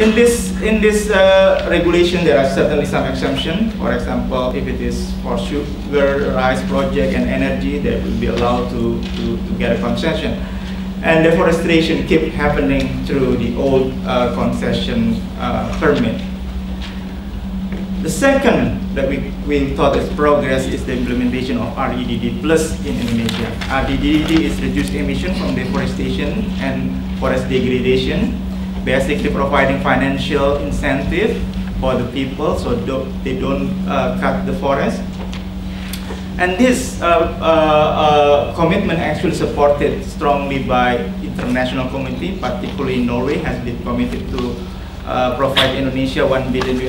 In this regulation, there are certainly some exemptions. For example, if it is for sugar, rice project, and energy, they will be allowed to get a concession. And deforestation keep happening through the old concession permit. The second that we thought is progress is the implementation of REDD Plus in Indonesia. REDD is reduced emission from deforestation and forest degradation, basically providing financial incentive for the people so they don't cut the forest. And this commitment actually supported strongly by international community, particularly Norway has been committed to provide Indonesia $1 billion.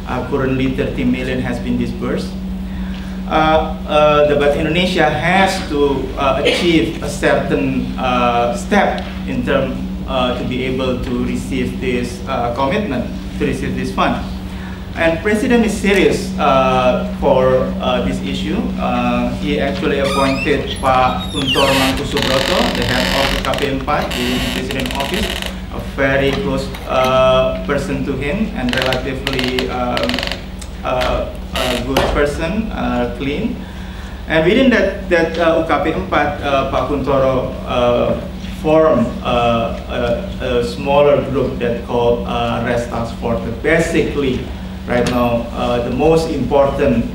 Currently 30 million has been disbursed. But Indonesia has to achieve a certain step in terms to be able to receive this commitment, to receive this fund. And President is serious for this issue. He actually appointed Pak Kuntoro Mangkusubroto, the head of the KP4, the President office, a very close person to him and relatively good person, clean. And within that UKP4, Pak Kuntoro formed a smaller group that called RES Task Force. Basically, right now, the most important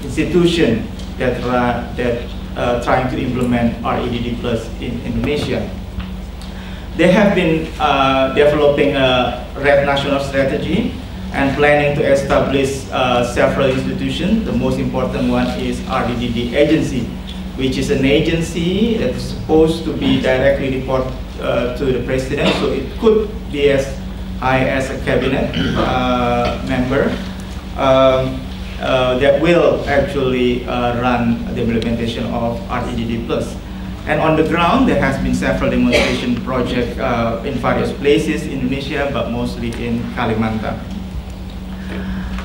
institution that trying to implement REDD Plus in Indonesia. They have been developing a RED national strategy and planning to establish several institutions. The most important one is REDD agency, which is an agency that is supposed to be directly report to the president, so it could be as high as a cabinet member that will actually run the implementation of REDD Plus. And on the ground, there has been several demonstration projects in various places in Indonesia, but mostly in Kalimantan.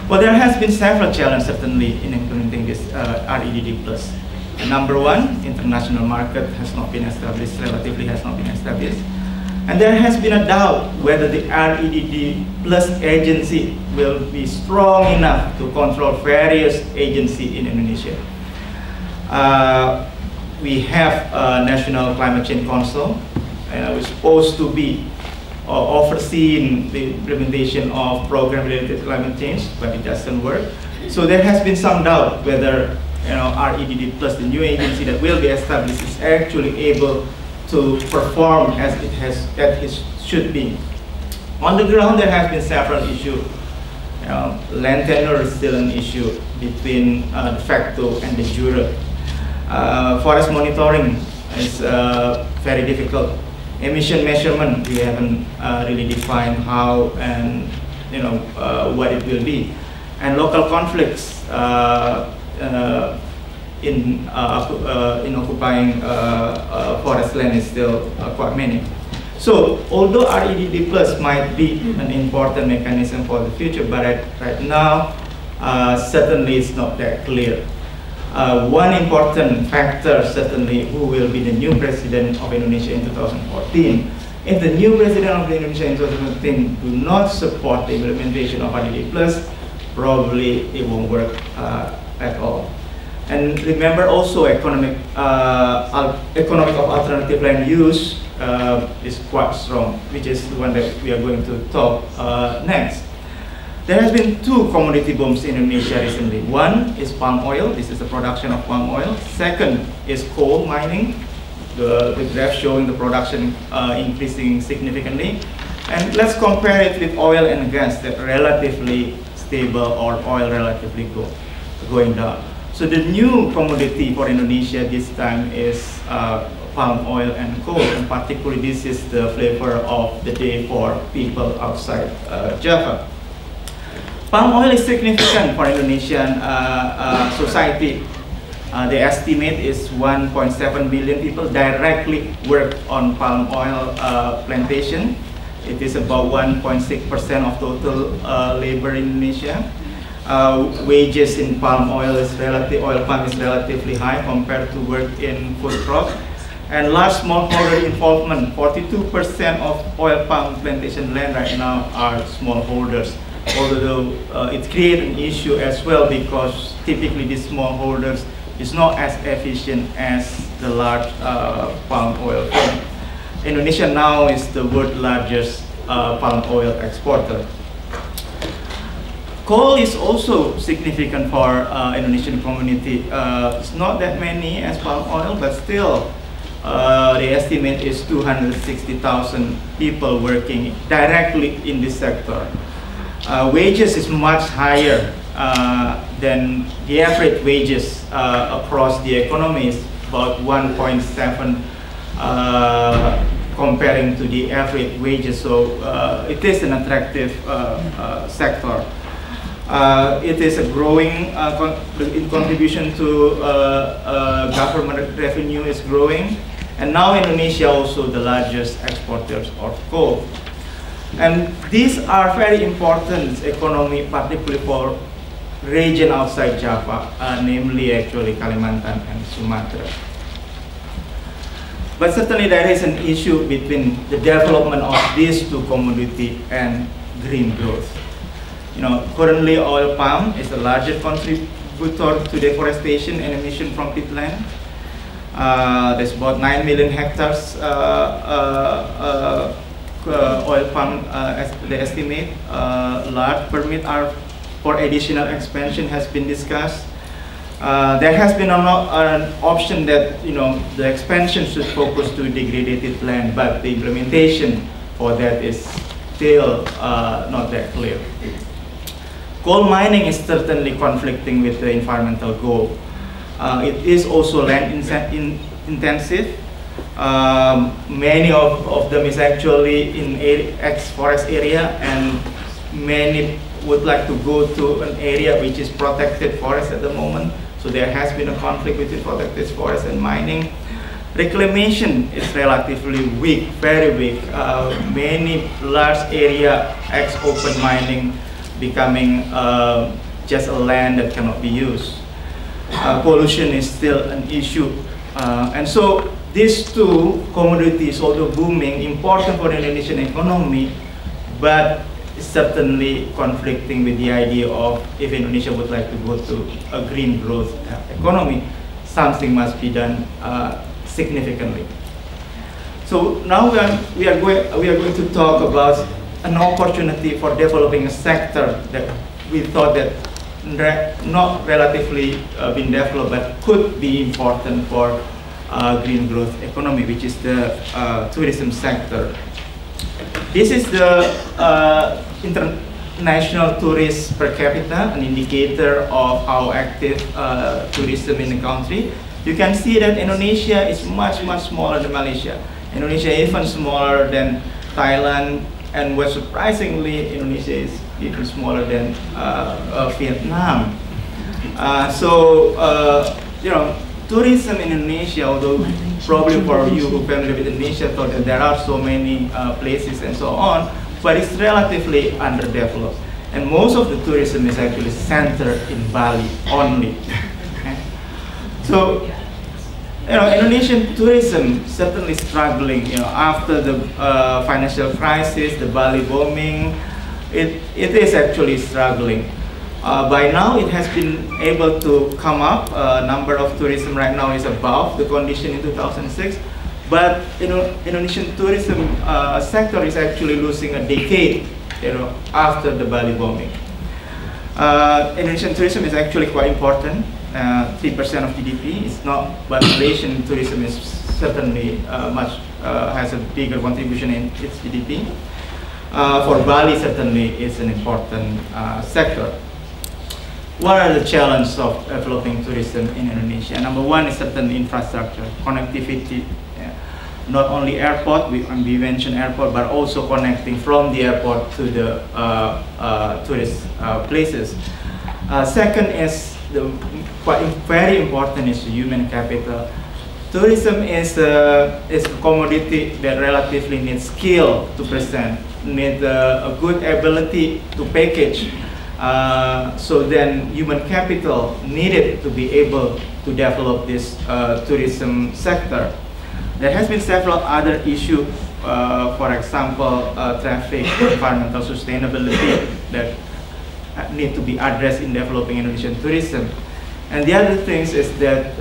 Well, there has been several challenges certainly in implementing this REDD Plus. Number one, international market has not been established, relatively has not been established. And there has been a doubt whether the REDD Plus agency will be strong enough to control various agencies in Indonesia. We have a National Climate Change Council, and we're supposed to be overseeing the implementation of program related to climate change, but it doesn't work. So there has been some doubt whether REDD Plus, the new agency that will be established, is actually able to perform as it should be. On the ground, there have been several issues. Land tenure is still an issue between de facto and de jure. Forest monitoring is very difficult. Emission measurement, we haven't really defined how and what it will be. And local conflicts in occupying forest land is still quite many. So, although REDD Plus might be an important mechanism for the future, but right now, certainly it's not that clear. One important factor, certainly, who will be the new president of Indonesia in 2014. If the new president of Indonesia in 2014 do not support the implementation of REDD Plus, probably it won't work at all. And remember also economic of alternative land use is quite strong, which is the one that we are going to talk next. There has been two commodity booms in Indonesia recently. One is palm oil. This is the production of palm oil. Second is coal mining. The graph showing the production increasing significantly. And let's compare it with oil and gas that are relatively stable, or oil relatively going down. So the new commodity for Indonesia this time is palm oil and coal, and particularly this is the flavor of the day for people outside Java. Palm oil is significant for Indonesian society. The estimate is 1.7 million people directly work on palm oil plantation. It is about 1.6% of total labor in Indonesia. Wages in palm oil palm is relatively high compared to work in food crop. And large smallholder involvement, 42% of oil palm plantation land right now are smallholders. Although it creates an issue as well because typically these smallholders is not as efficient as the large palm oil firm. Indonesia now is the world's largest palm oil exporter. Coal is also significant for Indonesian community. It's not that many as palm oil, but still the estimate is 260,000 people working directly in this sector. Wages is much higher than the average wages across the economies, about 1.7 comparing to the average wages. So it is an attractive sector. It is a growing contribution to government revenue is growing, and now Indonesia also the largest exporters of coal. And these are very important economy, particularly for region outside Java, namely actually Kalimantan and Sumatra. But certainly there is an issue between the development of these two commodities and green growth. You know, currently oil palm is the largest contributor to deforestation and emission from peatland. There's about 9 million hectares oil palm, as they estimate. Large permit are for additional expansion has been discussed. There has been an option that the expansion should focus to degraded land, but the implementation for that is still not that clear. Coal mining is certainly conflicting with the environmental goal. It is also land intensive. Many of them is actually in forest area, and many would like to go to an area which is protected forest at the moment. So there has been a conflict between protected forest and mining. Reclamation is relatively weak, very weak. Many large area ex-open mining becoming just a land that cannot be used. Pollution is still an issue. And so these two commodities, although booming, important for the Indonesian economy, but certainly conflicting with the idea of if Indonesia would like to go to a green growth economy, something must be done significantly. So now we are going to talk about an opportunity for developing a sector that we thought that not relatively been developed, but could be important for green growth economy, which is the tourism sector. This is the international tourists per capita, an indicator of how active tourism in the country. You can see that Indonesia is much smaller than Malaysia. Indonesia is even smaller than Thailand, and what surprisingly, Indonesia is even smaller than Vietnam. Tourism in Indonesia, although probably for you who familiar with Indonesia thought that there are so many places and so on, but it's relatively underdeveloped. And most of the tourism is actually centered in Bali only. So, Indonesian tourism certainly struggling. After the financial crisis, the Bali booming, it is actually struggling. By now, it has been able to come up. Number of tourism right now is above the condition in 2006. But Indonesian tourism sector is actually losing a decade, after the Bali bombing. Indonesian tourism is actually quite important. 3% of GDP is not, but Malaysian tourism is certainly has a bigger contribution in its GDP. For Bali, certainly, it's an important sector. What are the challenges of developing tourism in Indonesia? Number one is certainly infrastructure, connectivity. Not only airport, we mentioned airport, but also connecting from the airport to the tourist places. Second is very important is human capital. Tourism is a commodity that relatively needs skill to present, needs a good ability to package. So then human capital needed to be able to develop this tourism sector. There has been several other issues, for example, traffic, environmental sustainability that need to be addressed in developing Indonesian tourism. And the other things is that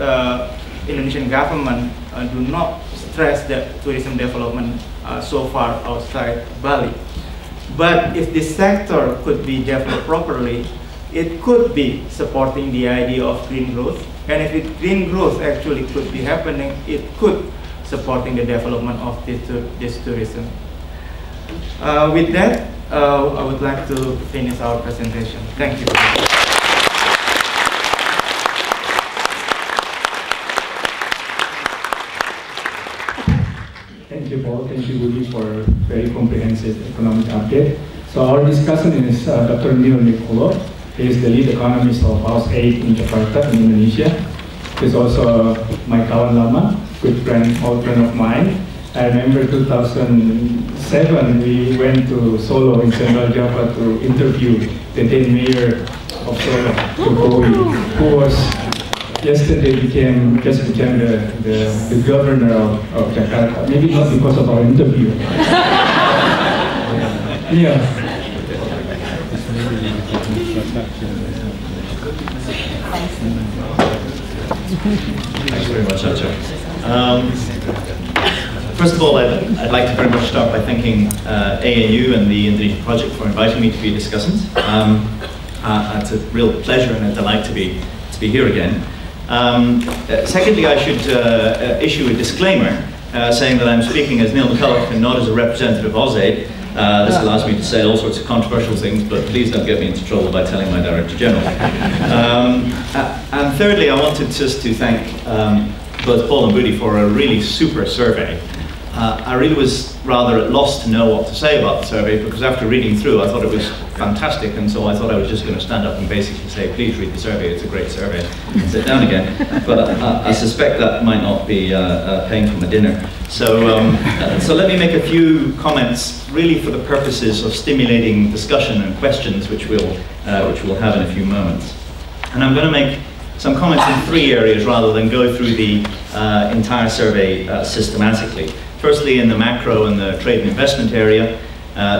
Indonesian government do not stress that tourism development so far outside Bali. But if this sector could be developed properly, it could be supporting the idea of green growth. And if green growth actually could be happening, it could supporting the development of this tourism. With that, I would like to finish our presentation. Thank you. Thank you, Paul. Thank you, Budy, for a very comprehensive economic update. So our discussant is Dr. McCulloch. He is the lead economist of AusAID in Jakarta, in Indonesia. He's also my kawan lama, good friend, old friend of mine. I remember 2007, we went to Solo in Central Java to interview the then mayor of Solo, Budy, who was yesterday just became the governor of Jakarta. Maybe not because of our interview. Yeah. Thanks very much, Acha. First of all, I'd like to very much start by thanking ANU and the Indonesia Project for inviting me to be a discussant. It's a real pleasure and a delight to be here again. Secondly, I should issue a disclaimer saying that I'm speaking as Neil McCulloch and not as a representative of AusAID. This allows me to say all sorts of controversial things, but please don't get me into trouble by telling my Director General. And thirdly, I wanted just to thank both Paul and Budy for a really super survey. I really was rather at loss to know what to say about the survey, because after reading through I thought it was fantastic, and so I thought I was just going to stand up and basically say, please read the survey, it's a great survey, and sit down again. But I suspect that might not be paying for my dinner. So let me make a few comments really for the purposes of stimulating discussion and questions which we'll have in a few moments. And I'm going to make some comments in three areas rather than go through the entire survey systematically. Firstly, in the macro and the trade and investment area.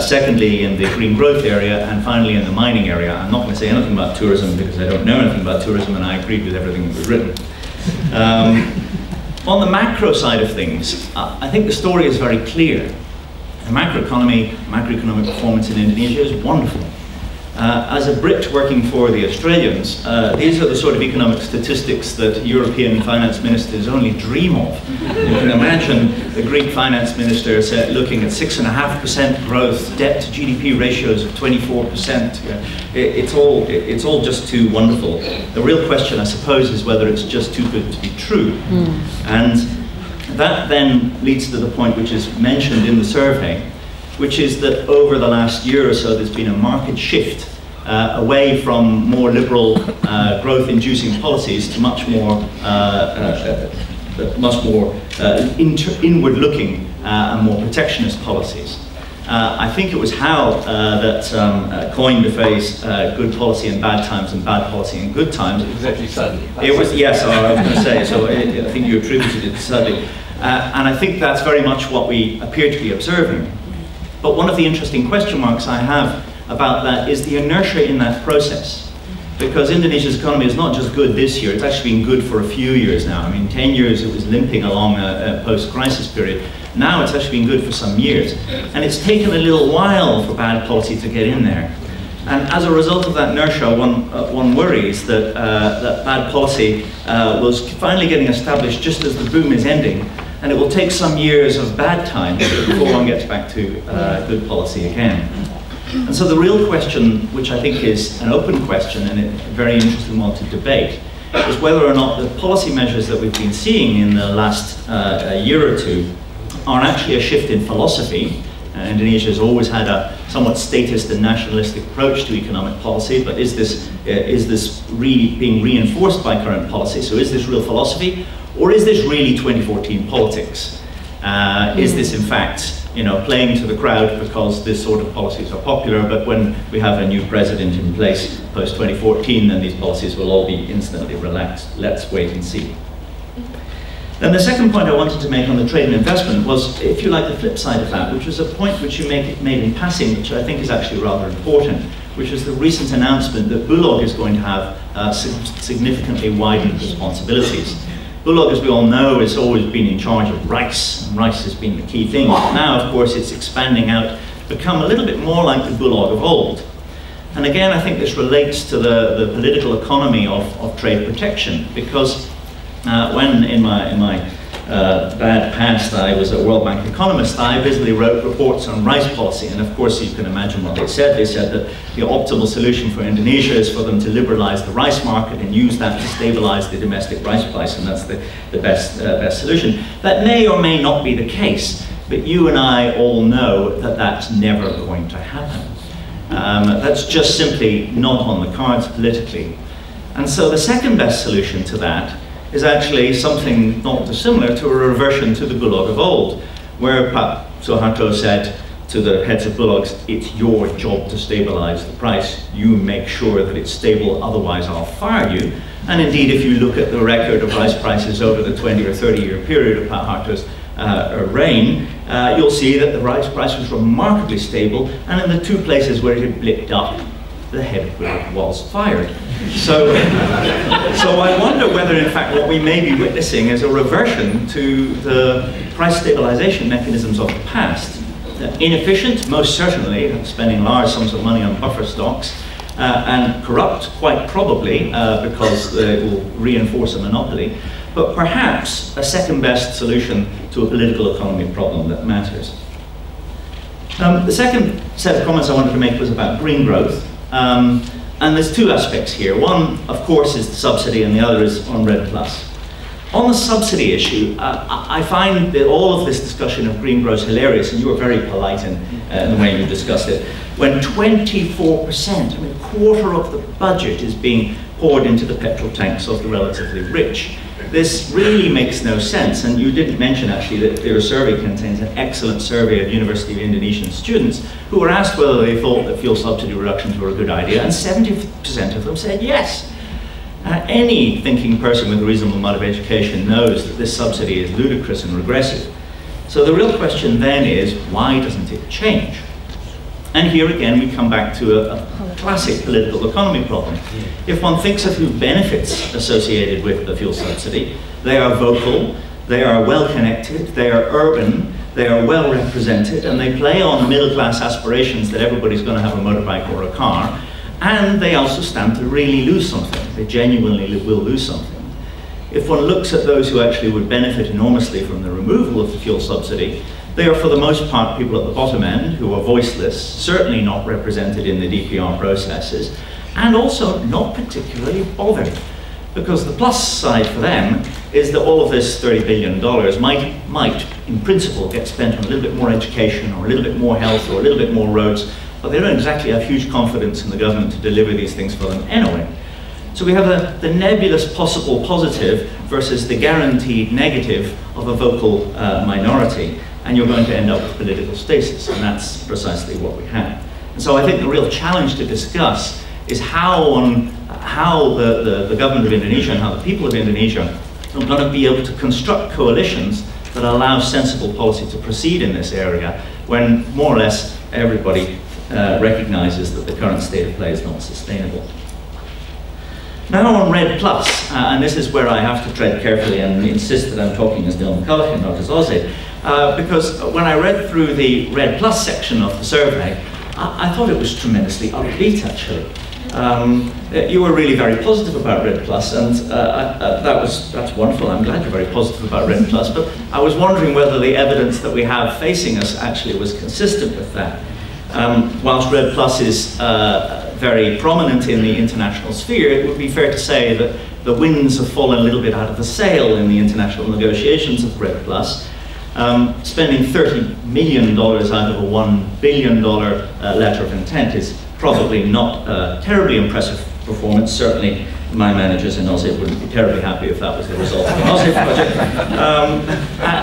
Secondly, in the green growth area. And finally, in the mining area. I'm not going to say anything about tourism because I don't know anything about tourism, and I agreed with everything that was written. On the macro side of things, I think the story is very clear. The macroeconomic performance in Indonesia is wonderful. As a Brit working for the Australians, these are the sort of economic statistics that European finance ministers only dream of. You can imagine the Greek finance minister looking at 6.5% growth, debt to GDP ratios of 24%. It's all just too wonderful. The real question, I suppose, is whether it's just too good to be true. And that then leads to the point which is mentioned in the survey, which is that over the last year or so there's been a marked shift away from more liberal growth-inducing policies to much more inward-looking and more protectionist policies. I think it was Howe that coined the phrase good policy in bad times and bad policy in good times. It was actually Sadly. It was, yes, I was going to say, so I think you attributed it to Sadly. And I think that's very much what we appear to be observing. But one of the interesting question marks I have about that is the inertia in that process. Because Indonesia's economy is not just good this year, it's actually been good for a few years now. I mean, 10 years it was limping along a post-crisis period. Now it's actually been good for some years. And it's taken a little while for bad policy to get in there. And as a result of that inertia, one worries that, that bad policy was finally getting established just as the boom is ending. And it will take some years of bad times before one gets back to good policy again. And so the real question, which I think is an open question and a very interesting one to debate, is whether or not the policy measures that we've been seeing in the last year or two are actually a shift in philosophy. Indonesia has always had a somewhat statist and nationalistic approach to economic policy, but is this really being reinforced by current policy? So is this real philosophy? Or is this really 2014 politics? Is this in fact, playing to the crowd because this sort of policies are popular, but when we have a new president in place post-2014, then these policies will all be instantly relaxed. Let's wait and see. Then the second point I wanted to make on the trade and investment was, if you like, the flip side of that, which was a point which you made in passing, which I think is actually rather important, which is the recent announcement that Bulog is going to have significantly widened responsibilities. Bulog, as we all know, has always been in charge of rice, and rice has been the key thing. But now, of course, it's expanding out, become a little bit more like the Bulog of old. And again, I think this relates to the political economy of trade protection, because when in my bad past I was a World Bank economist, I visibly wrote reports on rice policy, and of course you can imagine what they said. They said that the optimal solution for Indonesia is for them to liberalize the rice market and use that to stabilize the domestic rice price, and that's the best solution. That may or may not be the case, but you and I all know that that's never going to happen. That's just simply not on the cards politically. And so the second best solution to that is actually something not dissimilar to a reversion to the Bulog of old, where Pak Suharto said to the heads of Bulogs, it's your job to stabilize the price. You make sure that it's stable, otherwise I'll fire you. And indeed, if you look at the record of rice prices over the 20 or 30-year period of Pak Suharto's reign, you'll see that the rice price was remarkably stable, and in the two places where it had blipped up, the head of Burke was fired. So I wonder whether, in fact, what we may be witnessing is a reversion to the price stabilization mechanisms of the past. Inefficient, most certainly, spending large sums of money on buffer stocks, and corrupt, quite probably, because they will reinforce a monopoly, but perhaps a second best solution to a political economy problem that matters. The second set of comments I wanted to make was about green growth. And there's two aspects here. One, of course, is the subsidy, and the other is on REDD+. On the subsidy issue, I find that all of this discussion of green growth hilarious, and you were very polite in the way you discussed it, when 24%, I mean, a quarter of the budget is being poured into the petrol tanks of the relatively rich. This really makes no sense, and you didn't mention actually that your survey contains an excellent survey of University of Indonesian students who were asked whether they thought that fuel subsidy reductions were a good idea, and 70% of them said yes. Any thinking person with a reasonable amount of education knows that this subsidy is ludicrous and regressive. So the real question then is, why doesn't it change? And here again we come back to a classic political economy problem. If one thinks of who benefits associated with the fuel subsidy, they are vocal, they are well connected, they are urban, they are well represented, and they play on middle class aspirations that everybody's going to have a motorbike or a car, and they also stand to really lose something. They genuinely will lose something. If one looks at those who actually would benefit enormously from the removal of the fuel subsidy, they are for the most part people at the bottom end who are voiceless, certainly not represented in the DPR processes, and also not particularly bothered. Because the plus side for them is that all of this $30 billion might, in principle, get spent on a little bit more education, or a little bit more health, or a little bit more roads, but they don't exactly have huge confidence in the government to deliver these things for them anyway. So we have the nebulous possible positive versus the guaranteed negative of a vocal minority, and you're going to end up with political stasis, and that's precisely what we have. And so I think the real challenge to discuss is how the government of Indonesia and how the people of Indonesia are going to be able to construct coalitions that allow sensible policy to proceed in this area, when more or less everybody recognizes that the current state of play is not sustainable. Now on REDD+, and this is where I have to tread carefully and insist that I'm talking as Neil McCulloch and not as AusAID, because when I read through the REDD+ section of the survey, I thought it was tremendously upbeat, actually. You were really very positive about REDD+, and that's wonderful. I'm glad you're very positive about REDD+, but I was wondering whether the evidence that we have facing us actually was consistent with that. Whilst REDD+ is very prominent in the international sphere, it would be fair to say that the winds have fallen a little bit out of the sail in the international negotiations of REDD+. Spending $30 million out of a $1 billion letter of intent is probably not a terribly impressive performance. Certainly my managers in AusAID wouldn't be terribly happy if that was the result of an AusAID project.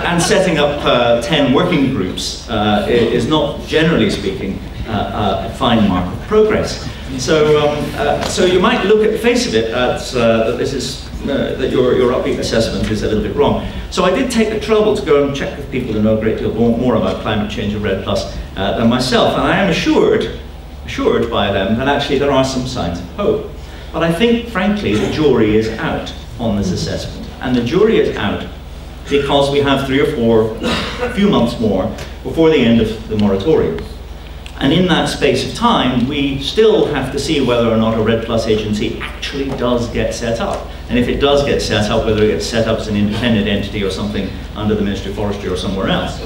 And setting up 10 working groups is not, generally speaking, a fine mark of progress. So you might look at the face of it as that this is that your upbeat assessment is a little bit wrong. So I did take the trouble to go and check with people who know a great deal more about climate change and REDD+ than myself, and I am assured by them that actually there are some signs of hope. But I think, frankly, the jury is out on this assessment, and the jury is out because we have 3 or 4, a few months more before the end of the moratorium. And in that space of time, we still have to see whether or not a REDD+ agency actually does get set up. And if it does get set up, whether it gets set up as an independent entity or something under the Ministry of Forestry or somewhere else.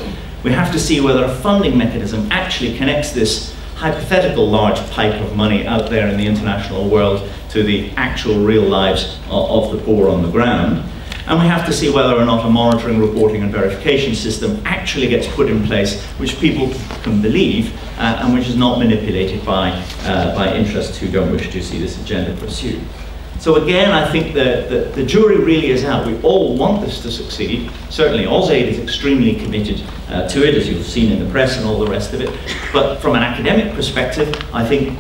We have to see whether a funding mechanism actually connects this hypothetical large pipe of money out there in the international world to the actual real lives of the poor on the ground. And we have to see whether or not a monitoring, reporting and verification system actually gets put in place which people can believe and which is not manipulated by interests who don't wish to see this agenda pursued. So again, I think the jury really is out. We all want this to succeed. Certainly AusAID is extremely committed to it, as you've seen in the press and all the rest of it. But from an academic perspective, I think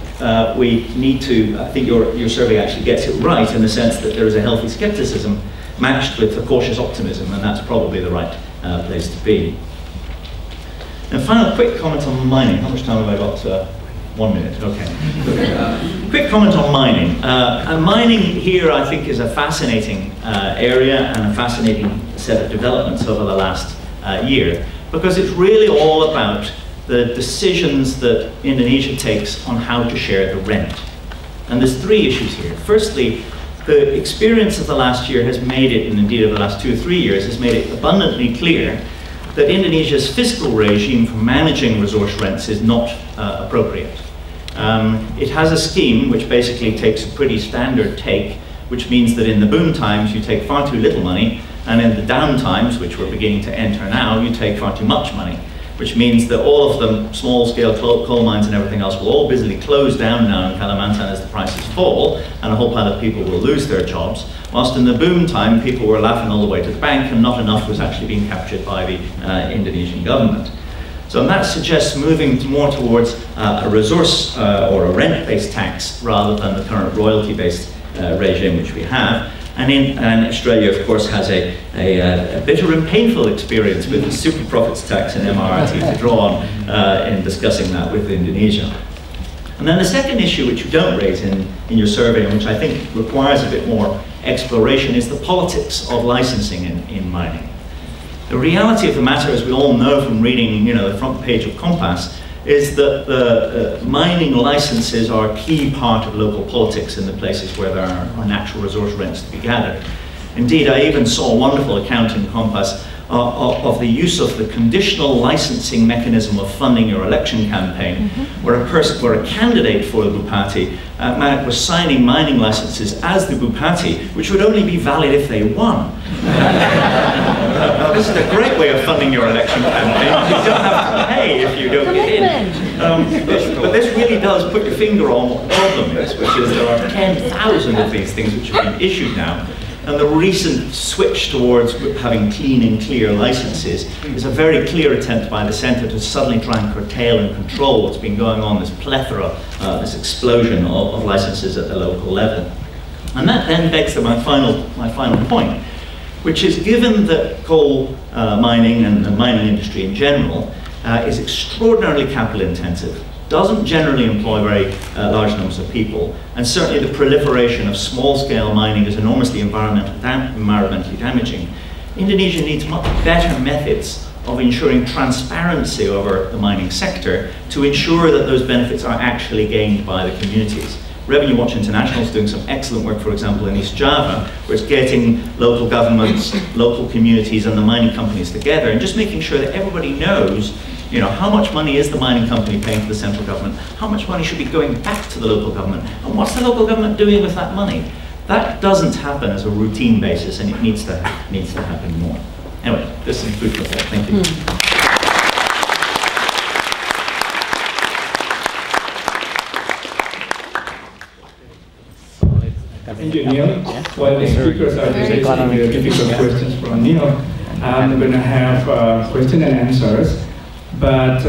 we need to, I think your survey actually gets it right in the sense that there is a healthy skepticism matched with a cautious optimism, and that's probably the right place to be. And final quick comment on mining. How much time have I got? 1 minute, okay. Quick comment on mining. And mining here, I think, is a fascinating area and a fascinating set of developments over the last year, because it's really all about the decisions that Indonesia takes on how to share the rent. And there's 3 issues here. Firstly, the experience of the last year has made it, and indeed of the last 2 or 3 years, has made it abundantly clear that Indonesia's fiscal regime for managing resource rents is not appropriate. It has a scheme which basically takes a pretty standard take, which means that in the boom times you take far too little money, and in the down times, which we're beginning to enter now, you take far too much money, which means that all of the small-scale coal mines and everything else will all busily close down now in Kalimantan as the prices fall, and a whole pile of people will lose their jobs, whilst in the boom time people were laughing all the way to the bank and not enough was actually being captured by the Indonesian government. So that suggests moving more towards a resource or a rent-based tax rather than the current royalty-based regime which we have. And Australia, of course, has a bitter and painful experience with the super profits tax and MRRT to draw on in discussing that with Indonesia. And then the second issue, which you don't raise in your survey, and which I think requires a bit more exploration, is the politics of licensing in mining. The reality of the matter, as we all know from reading the front page of Compass, is that the mining licenses are a key part of local politics in the places where there are natural resource rents to be gathered. Indeed, I even saw a wonderful account in Compass of the use of the conditional licensing mechanism of funding your election campaign, where a candidate for the Bupati was signing mining licenses as the Bupati, which would only be valid if they won. Now, this is a great way of funding your election campaign. You don't have to pay if you don't get in. But this really does put your finger on what the problem is, which is there are 10,000 of these things which have been issued now. And the recent switch towards having clean and clear licenses is a very clear attempt by the centre to suddenly try and curtail and control what's been going on, this plethora, this explosion of licenses at the local level. And that then begs to my final point, which is, given that coal mining and the mining industry in general is extraordinarily capital intensive, doesn't generally employ very large numbers of people, and certainly the proliferation of small-scale mining is enormously environmentally damaging, Indonesia needs much better methods of ensuring transparency over the mining sector to ensure that those benefits are actually gained by the communities. Revenue Watch International is doing some excellent work, for example, in East Java, where it's getting local governments, local communities, and the mining companies together, and just making sure that everybody knows how much money is the mining company paying to the central government? How much money should be going back to the local government? And what's the local government doing with that money? That doesn't happen as a routine basis, and it needs to happen more. Anyway, this is food for thought. Thank you. Thank you, Neil. While the speakers are taking the difficult questions from Neil, I'm going to have question and answers. But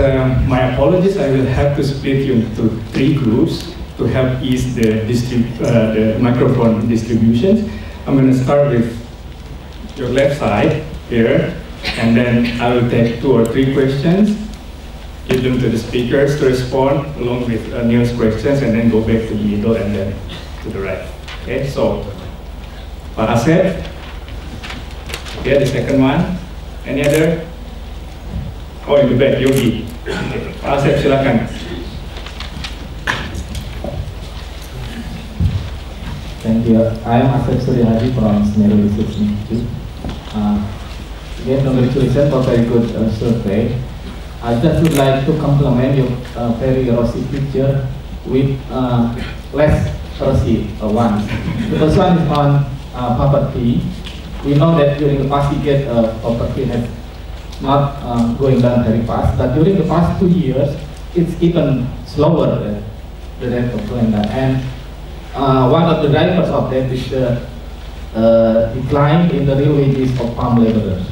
my apologies, I will have to split you into 3 groups to help ease the microphone distribution. I'm going to start with your left side here, and then I will take 2 or 3 questions, give them to the speakers to respond along with Neil's questions, and then go back to the middle and then to the right. Okay, so Pak Asep, okay, the second one. Any other? Oh, in the back, Yogi. Okay. Pak Asep, silakan. Thank you. I am Asep Suryadi from Scenario Research Institute. Again, congratulations for very good survey. I just would like to compliment your very rosy picture with less rosy ones. The first one is on poverty. We know that during the past decade, poverty has not going down very fast, but during the past 2 years, it's even slower the rate of going down. And one of the drivers of that is the decline in the real wages of farm laborers.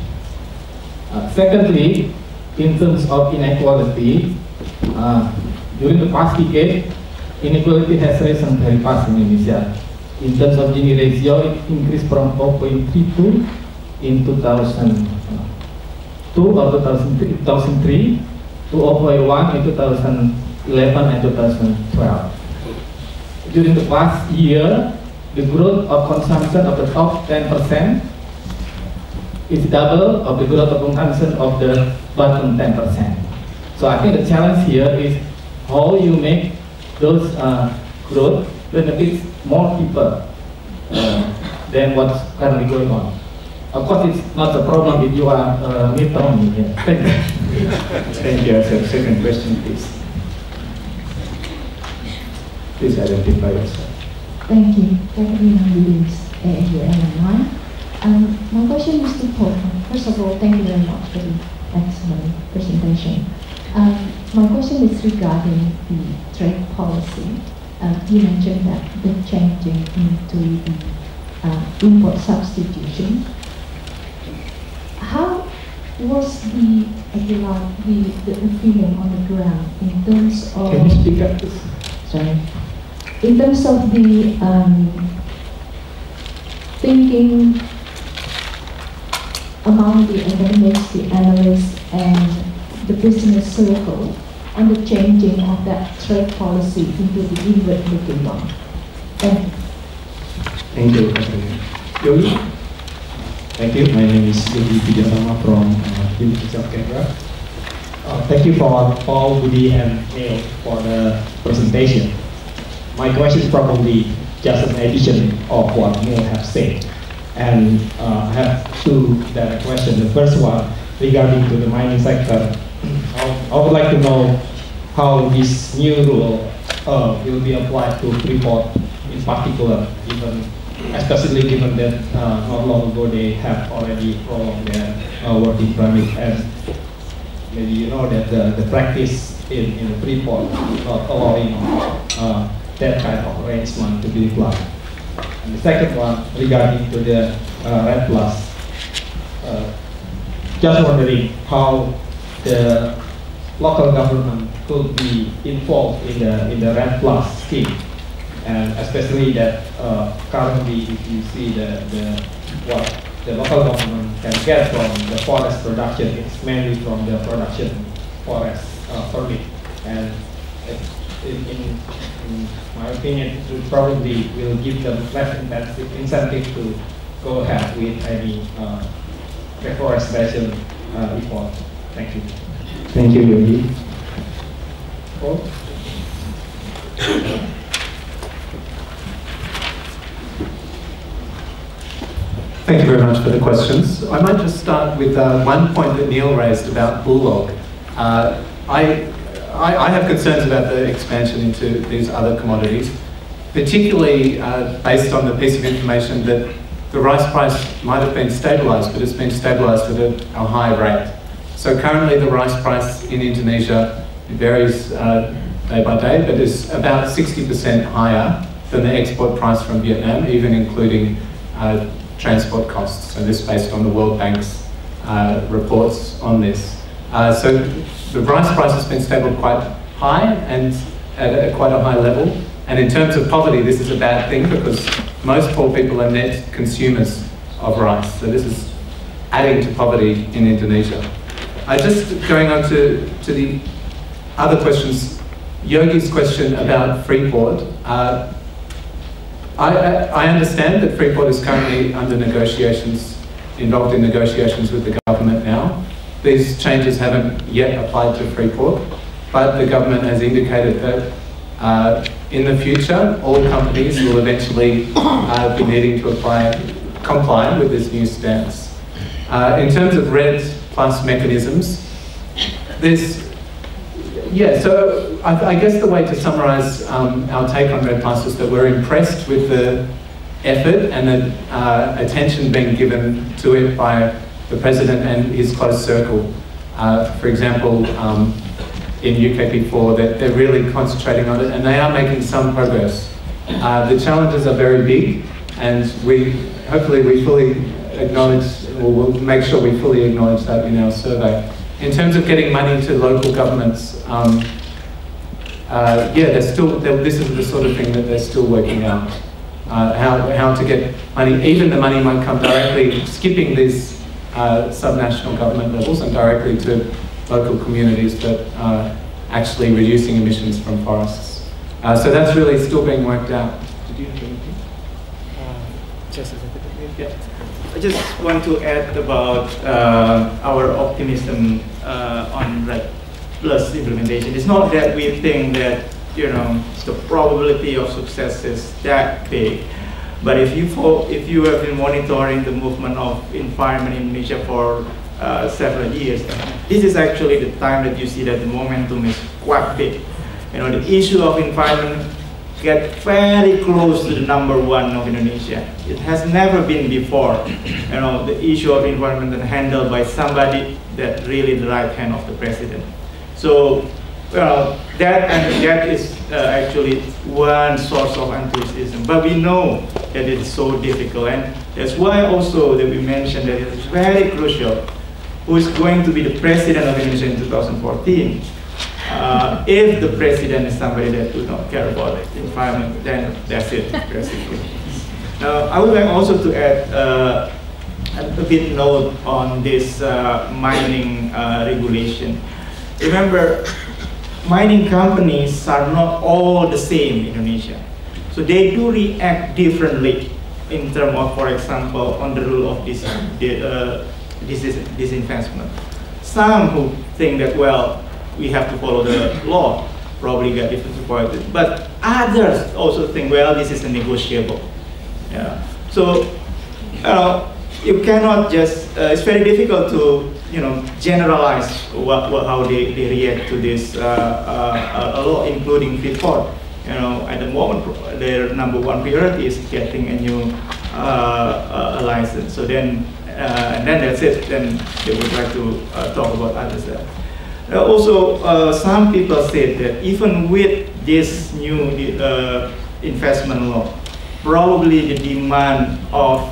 Secondly, in terms of inequality, during the past decade, inequality has risen very fast in Indonesia. In terms of Gini ratio, it increased from 4.32 in 2002 or 2003 to 0.1 in 2011 and 2012. During the past year, the growth of consumption of the top 10% is double of the growth of consumption of the bottom 10%. So I think the challenge here is how you make those growth benefits more people than what's currently going on. Of course, it's not a problem if you are mid-term here. Thank you. Thank you. Second question, please. Please identify yourself. Thank you. Katrina Williams, ANU. My question is to Paul. First of all, thank you very much for the excellent presentation. My question is regarding the trade policy. You mentioned that the changing into the import substitution. How was the feeling on the ground in terms of? Can you speak up, please? Sorry. In terms of the thinking among the academics, the analysts, and the business circle on the changing of that trade policy into the inward-looking one. Thank you. Thank you, Yogi. Thank you. My name is Yogi Pijatama from University of Canberra. Thank you for Paul, Budy, and Neil for the presentation. My question is probably just an addition of what Neil has said. And I have 2 direct questions. The first one regarding to the mining sector. I would like to know how this new rule will be applied to Freeport in particular, especially given that not long ago they have already prolonged their working permit, and maybe you know that the practice in the Freeport is not allowing that kind of arrangement to be applied. And the second one regarding to the RED Plus, just wondering how the local government could be involved in the RED Plus scheme, and especially that currently, if you see what the local government can get from the forest production, it's mainly from the production forest permit, and in my opinion, it will probably give them less incentive to go ahead with any reforestation effort. Thank you. Thank you, Yogi. Paul? Thank you very much for the questions. I might just start with one point that Neil raised about bulldog. I have concerns about the expansion into these other commodities, particularly based on the piece of information that the rice price might have been stabilised, but it's been stabilised at a high rate. So currently the rice price in Indonesia, it varies day by day, but is about 60% higher than the export price from Vietnam, even including transport costs. So this based on the World Bank's reports on this. So the rice price has been stable quite high and at quite a high level, And in terms of poverty, this is a bad thing because most poor people are net consumers of rice. So this is adding to poverty in Indonesia. Just going on to the other questions, Yogi's question about Freeport. I understand that Freeport is currently under negotiations, involved in negotiations with the government now. These changes haven't yet applied to Freeport, but the government has indicated that in the future, all companies will eventually be needing to comply with this new stance. In terms of RED plus mechanisms, so I guess the way to summarise our take on RED plus is that we're impressed with the effort and the attention being given to it by the President and his close circle. For example, in UKP4, they're really concentrating on it and they are making some progress. The challenges are very big and hopefully we fully acknowledge, or we'll make sure we fully acknowledge that in our survey. In terms of getting money to local governments, this is the sort of thing that they're still working out. How to get money, even the money might come directly, skipping these subnational government levels and directly to local communities that are actually reducing emissions from forests. So that's really still being worked out. Did you have anything? I just want to add about our optimism on RED plus implementation. It's not that we think that the probability of success is that big, but if you have been monitoring the movement of environment in Indonesia for several years, this is actually the time that you see that the momentum is quite big. The issue of environment get very close to the #1 of Indonesia. It has never been before. The issue of environment is handled by somebody that really the right hand of the president. So, that is actually one source of enthusiasm. But we know that it's so difficult, and that's why also that we mentioned that it's very crucial who is going to be the president of Indonesia in 2014. If the president is somebody that does not care about the environment, then that's it, basically. Now, I would like also to add a bit note on this mining regulation. Remember, mining companies are not all the same in Indonesia. So they do react differently in terms of, for example, on the rule of disinvestment. Some who think that, well, we have to follow the law, probably get disappointed. But others also think, well, this is a negotiable. Yeah. So, you cannot just, it's very difficult to, generalize how they react to this law, including Freeport. At the moment, their #1 priority is getting a new license. So then, and then that's it. Then they would like to talk about others. Also, some people said that even with this new investment law, probably the demand of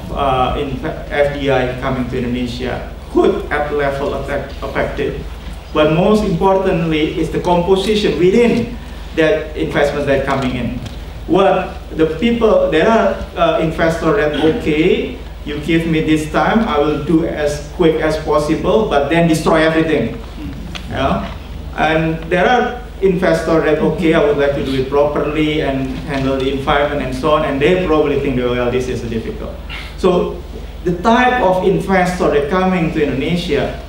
FDI coming to Indonesia could at level affected. But most importantly is the composition within that investment that coming in. What the people, there are investors that, okay, you give me this time, I will do as quick as possible, but then destroy everything. And there are investors that, okay, I would like to do it properly and handle the environment and so on, and they probably think, well, this is difficult. So the type of investor that coming to Indonesia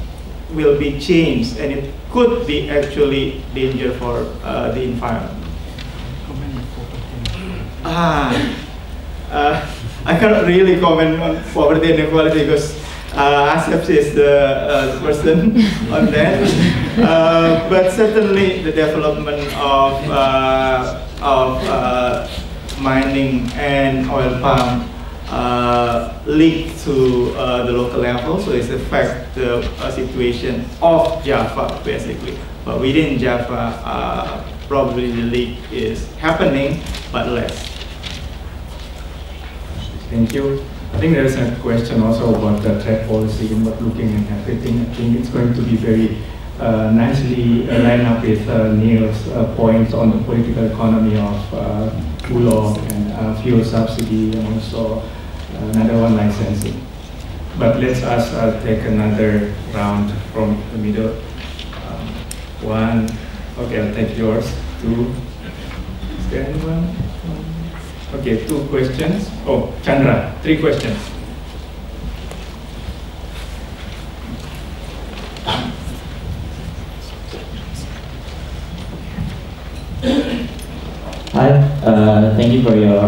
will be changed, and it could be actually danger for the environment. I cannot really comment on poverty and inequality because Asep is the person on that. But certainly the development of mining and oil palm linked to the local level, so it's affect the situation of Java basically. But within Java, probably the leak is happening, but less. Thank you. I think there's a question also about the trade policy and what looking at everything. I think it's going to be very nicely line up with Neil's points on the political economy of Bulog and fuel subsidy, and also another one, licensing. But let's take another round from the middle. One, okay, I'll take yours. Two, is there anyone? Okay, 2 questions. Oh, Chandra, 3 questions. Hi, thank you for your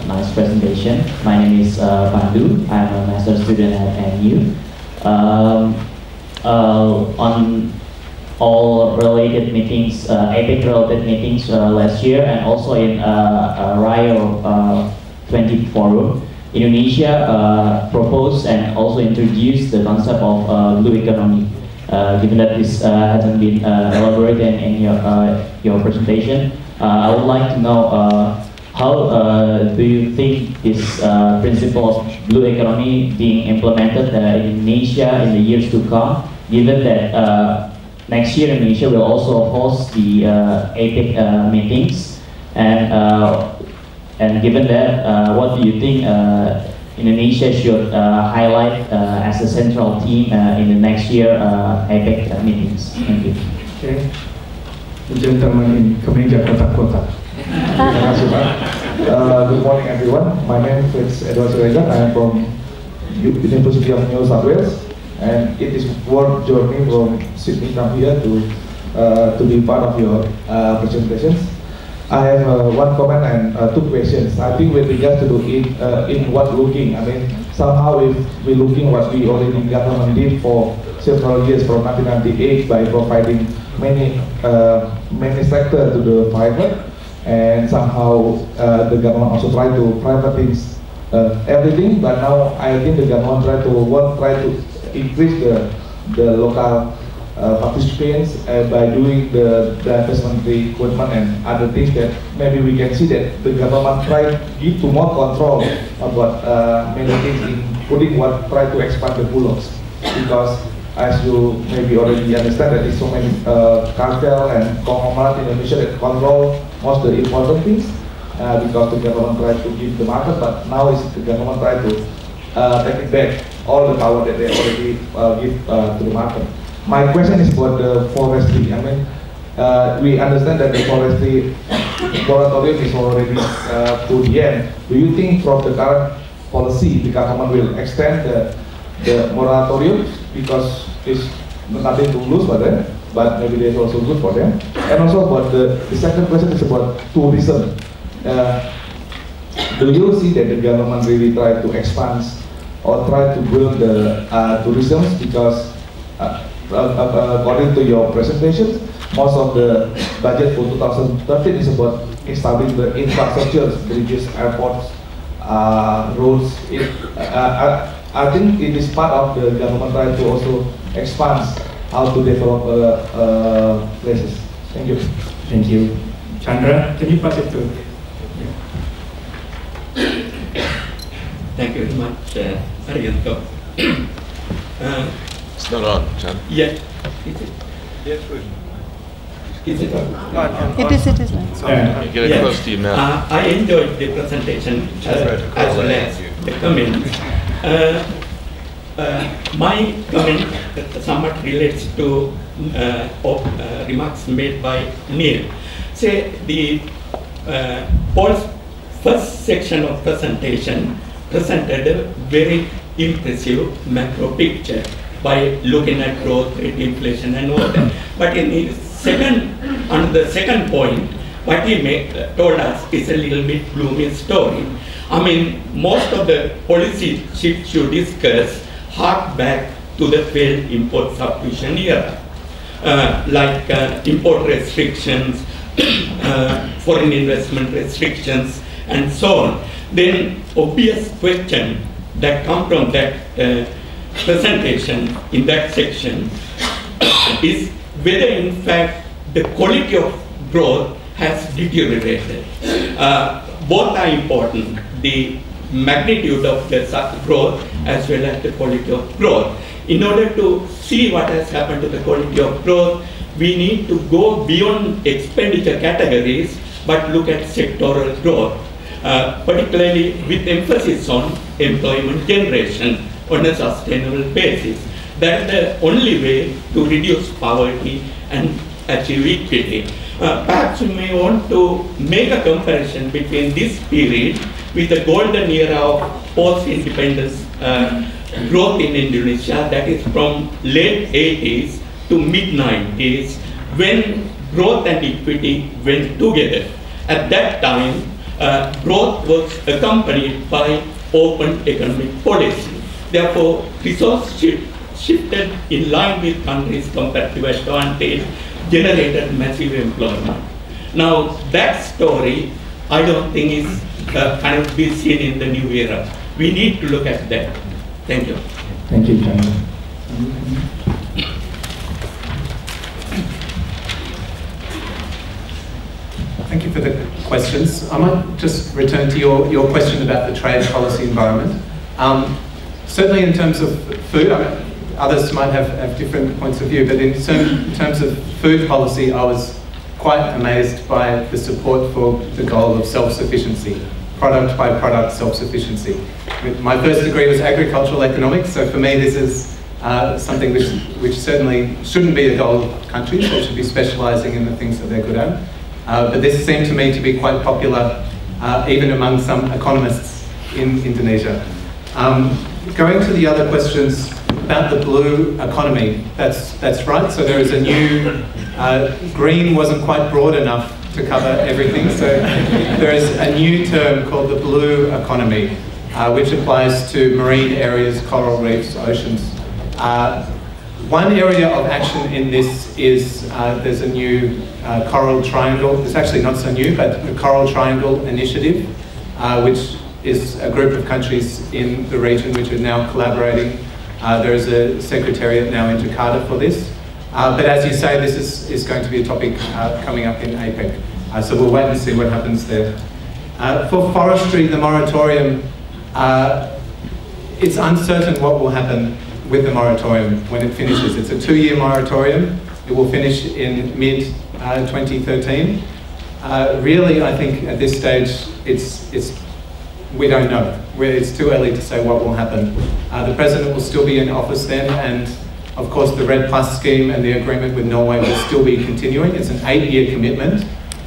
nice presentation. My name is Pandu. I'm a master's student at NU. On all related meetings, APEC related meetings last year, and also in Rio 20 Forum, Indonesia proposed and also introduced the concept of blue economy. Given that this hasn't been elaborated in your presentation, I would like to know how do you think this principle of blue economy being implemented in Indonesia in the years to come, given that next year Indonesia will also host the APEC meetings, and given that, what do you think Indonesia should highlight as a central theme in the next year APEC meetings? Thank you. Okay. The gentleman in Kemeja kotak-kotak. Terima kasih, Pak. Good morning, everyone. My name is Edward Sureja. I am from University of New South Wales, and it is worth journey from Sydney come here to be part of your presentations. I have one comment and 2 questions. I think with regard to inward looking, I mean, somehow if we looking what we already government did for several years from 1998 by providing many sectors to the private, and somehow the government also try to privatize everything. But now I think the government try to increase the local participants by doing the investment recruitment and other things that maybe we can see that the government try to give to more control about many things, including what try to expand the bulogs, because as you maybe already understand that there's so many cartel and conglomerate in Indonesia that control most of the important things, because the government tried to give the market, but now is the government try to take it back, all the power that they already give to the market. My question is about the forestry. I mean, we understand that the forestry moratorium is already to the end. Do you think from the current policy the government will extend the moratorium, because it's nothing to lose for them, but maybe there's also good for them? And also about the second question is about tourism. Do you see that the government really try to expand or try to build the tourism, because according to your presentation, most of the budget for 2013 is about establishing the infrastructure, bridges, airports, roads. I think it is part of the government trying to also expand how to develop places. Thank you. Thank you. Chandra, can you pass it to? Thank you very much, Arianto. It's not on, John. Yeah. Is it? Yes, good. Is it? It is. Get it close to your mouth. I enjoyed the presentation as well as the comments. My comment somewhat relates to remarks made by Neil. Say the Paul's first section of presentation presented a very impressive macro picture by looking at growth rate, inflation, and all that. But in the second point, what he told us is a little bit gloomy story. I mean, most of the policy shifts you discuss hark back to the failed import substitution era, like import restrictions, foreign investment restrictions, and so on. Then obvious question that come from that presentation in that section is whether in fact the quality of growth has deteriorated. Both are important, the magnitude of the growth as well as the quality of growth. in order to see what has happened to the quality of growth, we need to go beyond expenditure categories, but look at sectoral growth, particularly with emphasis on employment generation on a sustainable basis. That's the only way to reduce poverty and achieve equity. Perhaps you may want to make a comparison between this period with the golden era of post-independence growth in Indonesia, that is from late 80s to mid-90s, when growth and equity went together. At that time, growth was accompanied by open economic policy. Therefore, resources shifted in line with countries' comparative advantage, generated massive employment. Now, that story, I don't think is cannot be seen in the new era. We need to look at that. Thank you. Thank you, Chairman. Thank you for the questions. I might just return to your question about the trade policy environment. Certainly in terms of food, others might have different points of view, but in terms of food policy, I was quite amazed by the support for the goal of self-sufficiency, product by product self-sufficiency. My first degree was agricultural economics, so for me this is something which certainly shouldn't be a goal of countries. They should be specialising in the things that they're good at. But this seemed to me to be quite popular even among some economists in Indonesia. Going to the other questions about the blue economy, that's right. So there is a new, green wasn't quite broad enough to cover everything, so there is a new term called the blue economy, which applies to marine areas, coral reefs, oceans. One area of action in this is there's a new coral triangle. It's actually not so new, but the Coral Triangle Initiative, which is a group of countries in the region which are now collaborating. There is a secretariat now in Jakarta for this. But as you say, this is going to be a topic coming up in APEC. So we'll wait and see what happens there. For forestry, the moratorium, it's uncertain what will happen with the moratorium when it finishes. It's a 2-year moratorium. It will finish in mid-2013. Really, I think at this stage, we don't know. It's too early to say what will happen. The President will still be in office then, and of course the RED Plus scheme and the agreement with Norway will still be continuing. It's an 8-year commitment.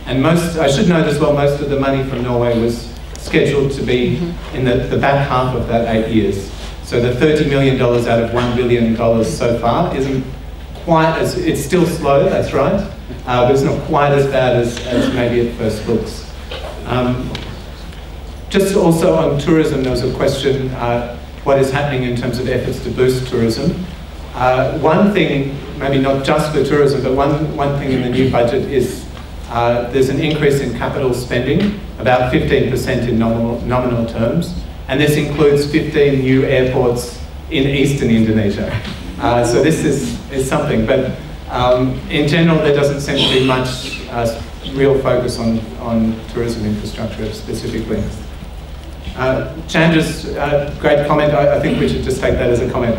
And I should note as well, most of the money from Norway was scheduled to be in the back half of that 8 years. So the $30 million out of $1 billion so far isn't quite as, it's still slow, that's right, but it's not quite as bad as maybe it first looks. Just also on tourism, there was a question, what is happening in terms of efforts to boost tourism. One thing, maybe not just for tourism, but one thing in the new budget is there's an increase in capital spending, about 15% in nominal terms, and this includes 15 new airports in eastern Indonesia. So this is something, but in general there doesn't seem to be much real focus on tourism infrastructure specifically. Chandra's great comment. I think we should just take that as a comment.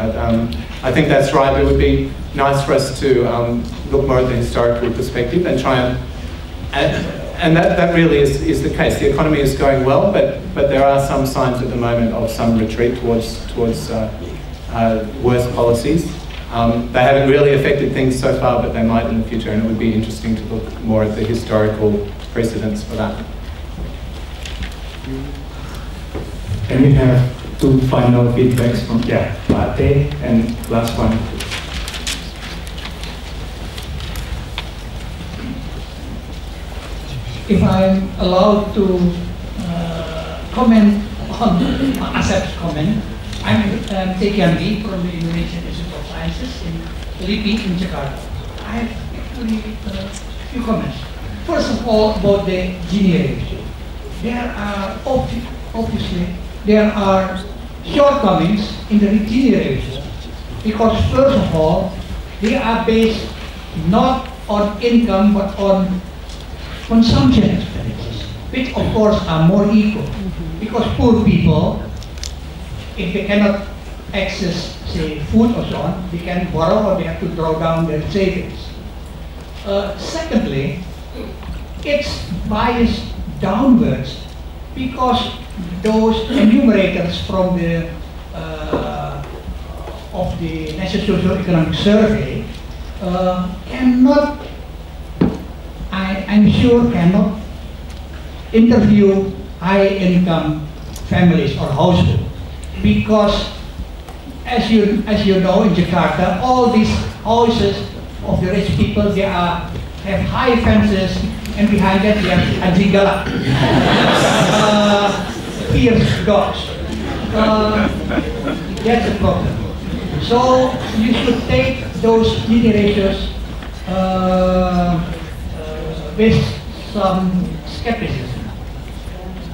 I think that's right. It would be nice for us to look more at the historical perspective and try and that really is the case. The economy is going well, but there are some signs at the moment of some retreat towards worse policies. They haven't really affected things so far, but they might in the future, and it would be interesting to look more at the historical precedents for that. And we have 2 final feedbacks from Latte and last one. If I'm allowed to comment on Asep's comment, I'm Tekiandi from the Indonesian Institute of Sciences in LIPI in Jakarta. I have actually a few comments. First of all, about the Gini ratio. There are obviously there are shortcomings in the Gini ratio because first of all, they are based not on income but on consumption expenditures, which of course are more equal, because poor people, if they cannot access say, food or so on, they can borrow or they have to draw down their savings. Secondly, it's biased downwards because those enumerators from the of the National Socio-Economic Survey cannot, I'm sure, cannot interview high-income families or households, because as you know, in Jakarta, all these houses of the rich people, they have high fences, and behind that they have anjing galak, fierce dogs. That's a problem. So you should take those Gini ratios with some skepticism.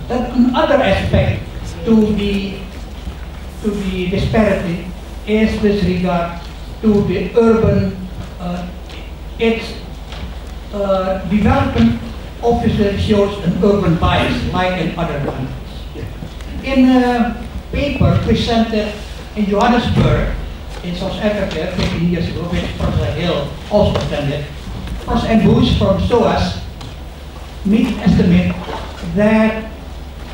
Another aspect to the disparity is with regard to the urban, its development obviously shows an urban bias, like in other countries. In a paper presented in Johannesburg, in South Africa, 15 years ago, which Professor Hill also attended, Professor and Bush from SOAS made an estimate that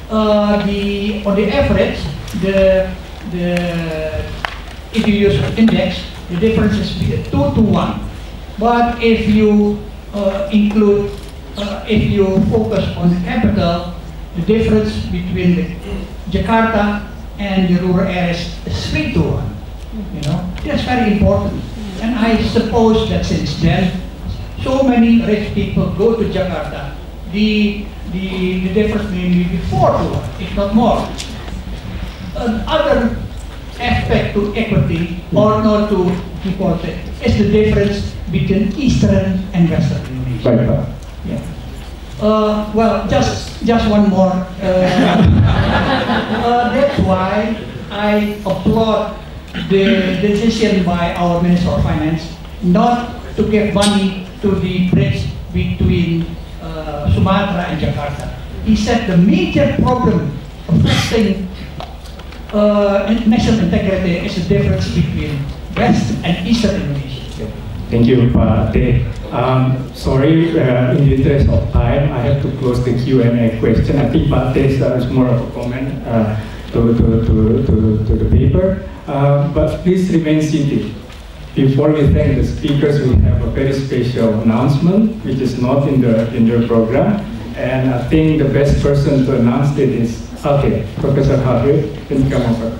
on the average, if you use an index, the difference is 2 to 1. But if you if you focus on the capital, the difference between Jakarta and the rural areas is 3 to 1. You know, that's very important. And I suppose that since then, so many rich people go to Jakarta, the difference may be 4 to 1, if not more. Another aspect to equity, or not to equality, is the difference between Eastern and Western Indonesia. Right. Yeah. Well, just one more. That's why I applaud the decision by our Minister of Finance not to give money to the bridge between Sumatra and Jakarta. He said the major problem affecting national integrity is the difference between West and Eastern Indonesia. Thank you, Pak Te. Sorry, in the interest of time, I have to close the Q&A question. I think Pak Te is more of a comment to the paper. But please remain seated. Before we thank the speakers, we have a very special announcement, which is not in the program. And I think the best person to announce it is, okay, Professor Harvey, can you come over?